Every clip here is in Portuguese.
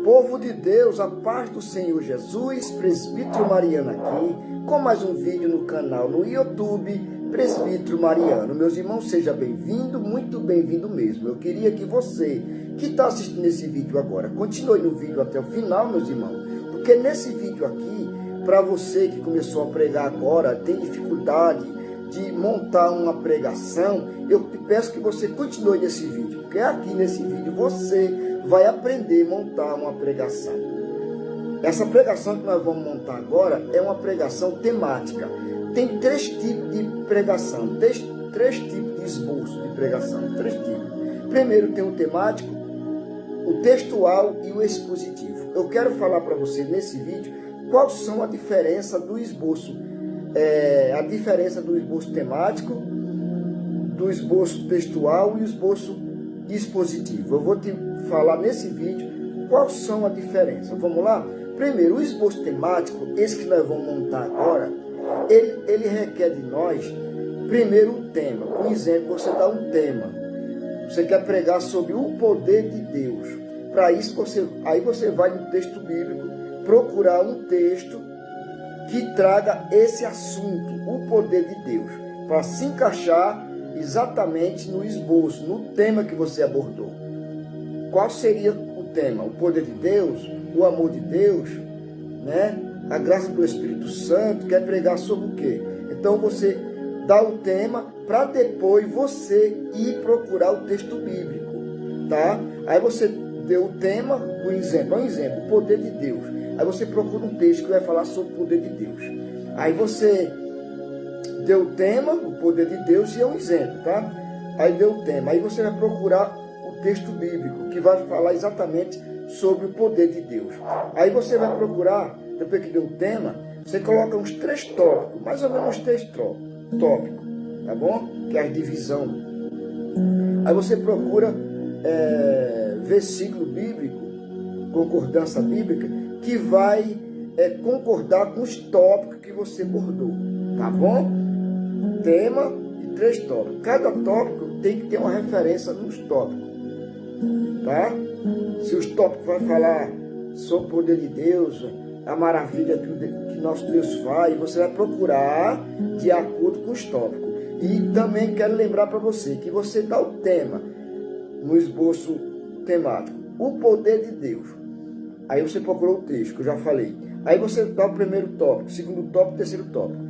Povo de Deus, a paz do Senhor Jesus, Presbítero Mariano aqui, com mais um vídeo no canal no YouTube, Presbítero Mariano. Meus irmãos, seja bem-vindo, muito bem-vindo mesmo. Eu queria que você, que está assistindo esse vídeo agora, continue no vídeo até o final, meus irmãos, porque nesse vídeo aqui, para você que começou a pregar agora, tem dificuldade de montar uma pregação, eu te peço que você continue nesse vídeo, porque aqui nesse vídeo você vai aprender a montar uma pregação. Essa pregação que nós vamos montar agora é uma pregação temática. Tem três tipos de pregação, três tipos de esboço de pregação, três tipos. Primeiro tem o temático, o textual e o expositivo. Eu quero falar para você nesse vídeo quais são a diferença do esboço, a diferença do esboço temático, do esboço textual e o esboço expositivo. Eu vou te falar nesse vídeo quais são a diferença. Vamos lá? Primeiro, o esboço temático, esse que nós vamos montar agora, ele requer de nós, primeiro, um tema. Por exemplo, você dá um tema. Você quer pregar sobre o poder de Deus. Para isso, você vai no texto bíblico procurar um texto que traga esse assunto, o poder de Deus, para se encaixar exatamente no esboço, no tema que você abordou. Qual seria o tema? O poder de Deus, o amor de Deus, né? A graça do Espírito Santo. Quer pregar sobre o quê? Então você dá o tema para depois você ir procurar o texto bíblico, tá? Aí você deu o tema, um exemplo, o poder de Deus. Aí você procura um texto que vai falar sobre o poder de Deus. Aí você deu o tema, o poder de Deus, e é um exemplo, tá? Aí deu o tema. Aí você vai procurar o texto bíblico, que vai falar exatamente sobre o poder de Deus. Aí você vai procurar, depois que deu o tema, você coloca uns 3 tópicos, mais ou menos 3 tópicos, tá bom? Que é a divisão. Aí você procura versículo bíblico, concordância bíblica, que vai concordar com os tópicos que você abordou, tá bom? Tema e 3 tópicos. Cada tópico tem que ter uma referência nos tópicos, tá? Se os tópicos vão falar sobre o poder de Deus, a maravilha que nosso Deus faz, você vai procurar de acordo com os tópicos. E também quero lembrar para você que você dá o tema no esboço temático, o poder de Deus. Aí você procurou o texto, que eu já falei. Aí você dá o primeiro tópico, segundo tópico, terceiro tópico.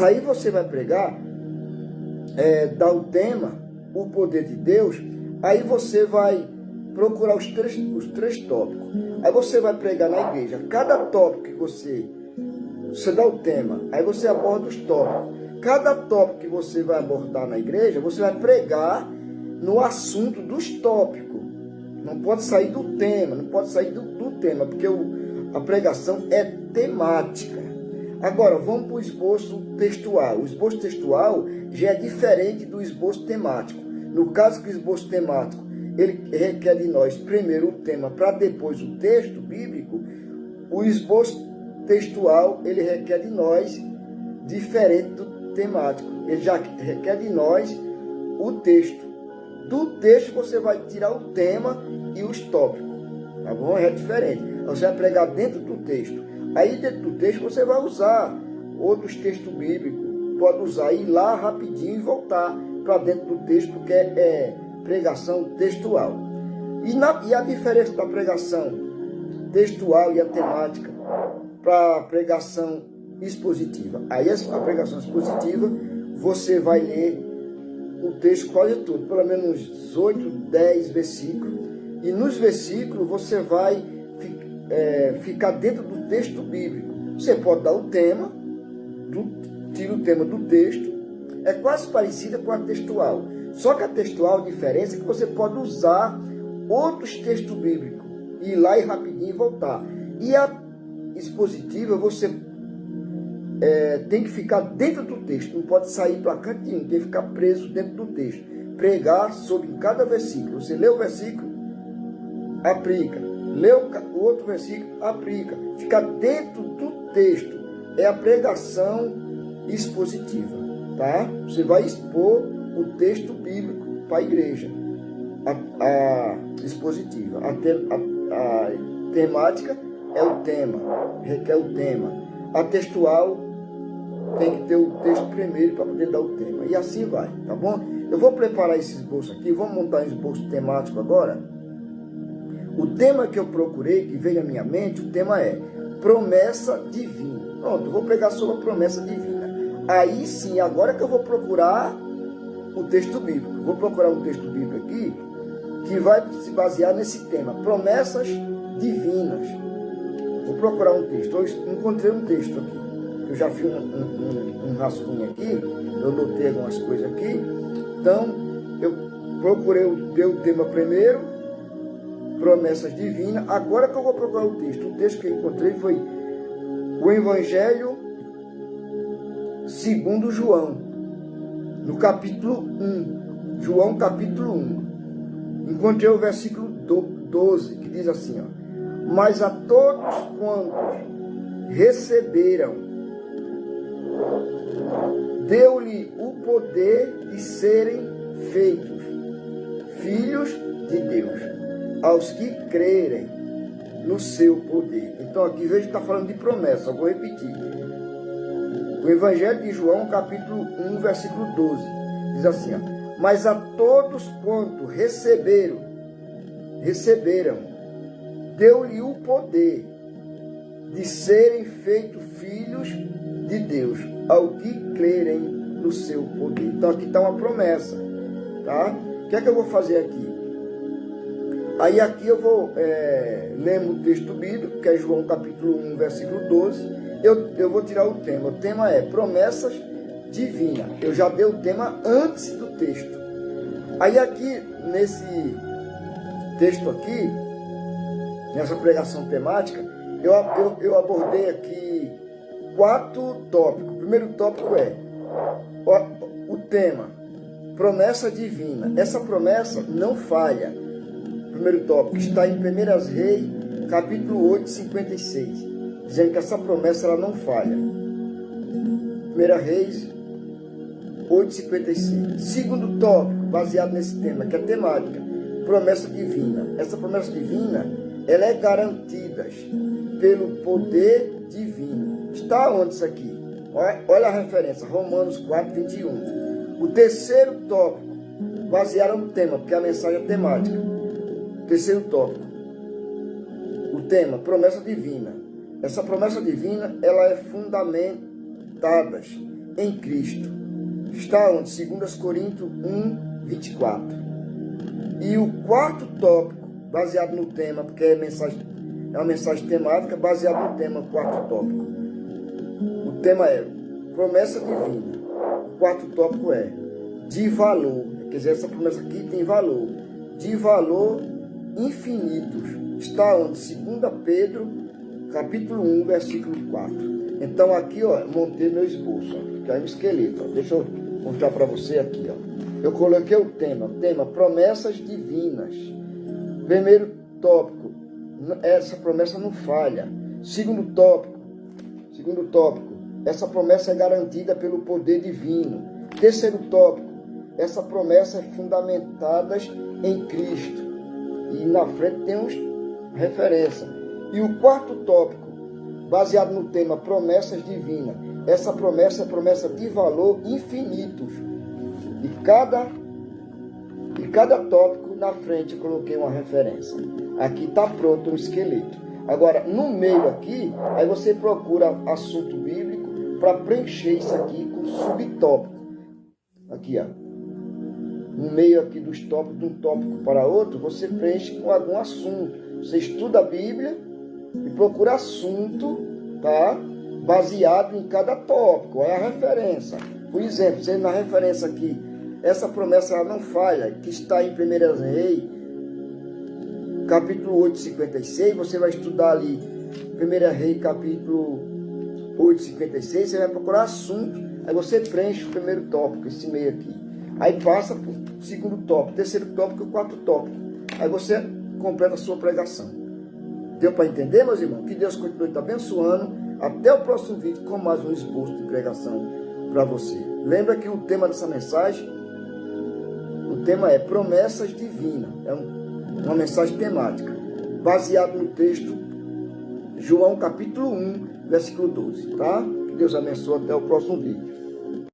Aí você vai pregar, dar o tema, o poder de Deus. Aí você vai procurar os três tópicos. Aí você vai pregar na igreja. Cada tópico que você dá o tema, aí você aborda os tópicos. Cada tópico que você vai abordar na igreja, você vai pregar no assunto dos tópicos. Não pode sair do tema, não pode sair do tema, porque a pregação é temática. Agora, vamos para o esboço textual. O esboço textual já é diferente do esboço temático. No caso que o esboço temático, ele requer de nós primeiro o tema para depois o texto bíblico, o esboço textual, ele requer de nós diferente do temático. Ele já requer de nós o texto. Do texto você vai tirar o tema e os tópicos, tá bom? É diferente. Você vai pregar dentro do texto. Aí dentro do texto você vai usar outros textos bíblicos. Pode usar, ir lá rapidinho e voltar para dentro do texto, porque é pregação textual. E a diferença da pregação textual e a temática para a pregação expositiva? Aí a pregação expositiva, você vai ler o texto quase todo, pelo menos 8, 10 versículos. E nos versículos você vai ficar dentro do texto bíblico. Você pode dar o tema, tira o tema do texto, é quase parecida com a textual. Só que a textual, a diferença é que você pode usar outros textos bíblicos, ir lá e rapidinho e voltar. E a expositiva, você tem que ficar dentro do texto, não pode sair para cantinho, tem que ficar preso dentro do texto. Pregar sobre cada versículo. Você lê o versículo, aplica. Lê o outro versículo, aplica. Ficar dentro do texto. É a pregação expositiva, tá? Você vai expor o texto bíblico para a igreja. A expositiva. A temática é o tema, requer o tema. A textual tem que ter o texto primeiro para poder dar o tema. E assim vai, tá bom? Eu vou preparar esse esboço aqui, vamos montar um esboço temático agora. O tema que eu procurei, que veio à minha mente, o tema é promessa divina. Pronto, eu vou pregar sobre a promessa divina. Aí sim, agora que eu vou procurar o texto bíblico. Vou procurar um texto bíblico aqui que vai se basear nesse tema, promessas divinas. Vou procurar um texto. Eu encontrei um texto aqui. Eu já fiz um rascunho aqui, eu notei algumas coisas aqui. Então, eu procurei o tema primeiro, promessas divinas. Agora que eu vou procurar o texto que eu encontrei foi o Evangelho segundo João, no capítulo 1. João, capítulo 1. Encontrei o versículo 12, que diz assim, ó: mas a todos quantos receberam, deu-lhe o poder de serem feitos filhos de Deus, aos que crerem no seu poder. Então aqui veja que está falando de promessa, eu vou repetir. O Evangelho de João, capítulo 1, versículo 12, diz assim, ó: mas a todos quanto receberam, deu-lhe o poder de serem feitos filhos de Deus, ao que crerem no seu poder. Então aqui está uma promessa, tá? O que é que eu vou fazer aqui? Aí aqui eu vou ler o texto bíblico, que é João capítulo 1, versículo 12. Eu vou tirar o tema. O tema é promessas divinas. Eu já dei o tema antes do texto. Aí aqui, nesse texto aqui, nessa pregação temática, eu abordei aqui 4 tópicos. O primeiro tópico é o tema, promessa divina. Essa promessa não falha. Primeiro tópico está em 1 Reis, capítulo 8, 56, dizendo que essa promessa ela não falha. 1 Reis 8, 56. Segundo tópico, baseado nesse tema, que é temática, promessa divina. Essa promessa divina, ela é garantida pelo poder divino. Está onde isso aqui? Olha a referência, Romanos 4, 21. O terceiro tópico, baseado no tema, porque a mensagem é temática. Terceiro tópico, o tema, promessa divina. Essa promessa divina, ela é fundamentada em Cristo. Está onde? 2 Coríntios 1, 24. E o quarto tópico, baseado no tema, porque é uma mensagem temática, baseado no tema, quarto tópico. O tema é promessa divina. O quarto tópico é de valor. Quer dizer, essa promessa aqui tem valor. De valor infinitos. Está onde? 2 Pedro, capítulo 1, versículo 4. Então aqui, ó, montei meu esboço, ó, que é um esqueleto, ó. Deixa eu mostrar para você aqui, ó. Eu coloquei o tema, promessas divinas. Primeiro tópico, essa promessa não falha. Segundo tópico, essa promessa é garantida pelo poder divino. Terceiro tópico, essa promessa é fundamentada em Cristo. E na frente temos referência. E o quarto tópico, baseado no tema promessas divinas. Essa promessa é promessa de valor infinitos. E cada tópico na frente eu coloquei uma referência. Aqui está pronto um esqueleto. Agora, no meio aqui, aí você procura assunto bíblico para preencher isso aqui com subtópico. Aqui, ó. No meio aqui dos tópicos, de um tópico para outro, você preenche com algum assunto. Você estuda a Bíblia e procura assunto, tá? Baseado em cada tópico. Olha a referência. Por exemplo, você na referência aqui, essa promessa ela não falha, que está em 1 Reis, capítulo 8, 56. Você vai estudar ali 1 Reis, capítulo 8, 56. Você vai procurar assunto. Aí você preenche o primeiro tópico, esse meio aqui. Aí passa para o segundo tópico, terceiro tópico e o quarto tópico. Aí você completa a sua pregação. Deu para entender, meus irmãos? Que Deus continue te abençoando. Até o próximo vídeo com mais um esboço de pregação para você. Lembra que o tema dessa mensagem, o tema é promessas divinas. É uma mensagem temática. baseado no texto João capítulo 1, versículo 12, tá? Que Deus abençoe, até o próximo vídeo.